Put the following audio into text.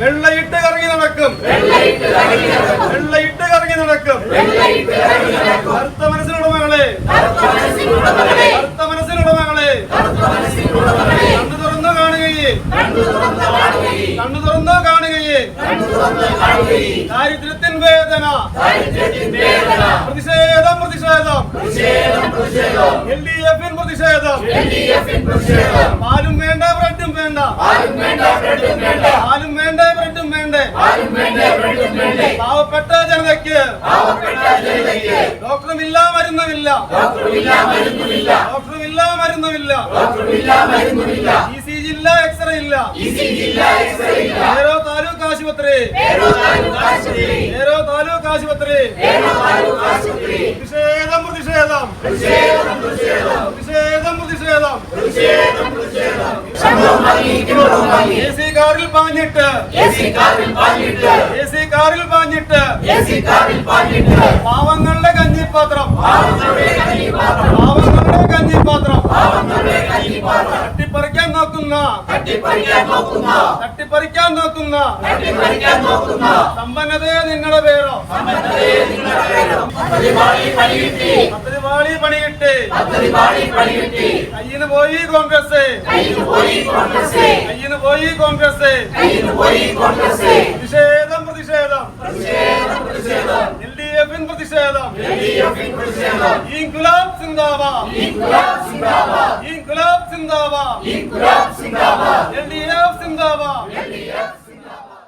വെള്ളയിട്ട് കറങ്ങി നടക്കും വെള്ളയിട്ട് കറങ്ങി നടക്കും കറുത്ത മനസ്സിനുടമകളെ കറുത്ത മനസ്സിനുടമകളെ കണ്ണു തുറന്നു കാണുകയെ കണ്ണു തുറന്നു കാണുകയെ ദാരിദ്ര്യത്തിൻ വേദന പ്രതിഷേധം പ്രതിഷേധം LDF-ൻ പ്രതിഷേധം പാലും വേണ്ട ബ്രെഡും വേണ്ട പാലും വേണ്ട ബ്രെഡും വേണ്ട പാവപ്പെട്ട ജനതയ്ക്ക് ഡോക്ടറുമില്ല മരുന്നുമില്ല ഡോക്ടറുമില്ല മരുന്നുമില്ല ECG ഇല്ല എക്സ്റേ ഇല്ല നേരോ താലൂക്ക് ആശുപത്രി നേരോ താലൂക്ക് ആശുപത്രി പ്രതിഷേധം പ്രതിഷേധം പ്രതിഷേധം പ്രതിഷേധം AC കാറിൽ പാഞ്ഞിട്ട് AC കാറിൽ പാഞ്ഞിട്ട് പാവങ്ങളുടെ കഞ്ഞിപ്പാത്രം പാവങ്ങളുടെ കഞ്ഞിപ്പാത്രം തട്ടിപ്പറിക്കാൻ നോക്കുന്ന തട്ടിപ്പറിക്കാൻ നോക്കുന്ന സമ്പന്നതയെ നിങ്ങളുടെ പേരോ പദ്ധതി പണി കിട്ടി കയ്യിന് പോയി കോൺഗ്രസ് കയ്യിന് പോയി കോൺഗ്രസ് പ്രതിഷേധം പ്രതിഷേധം LDF-ൻ പ്രതിഷേധം ഇൻക്ലാബ് സിന്ദാബാദ് ഇൻക്ലാബ് സിന്ദാബാദ് LDF സിന്ദാബാദ്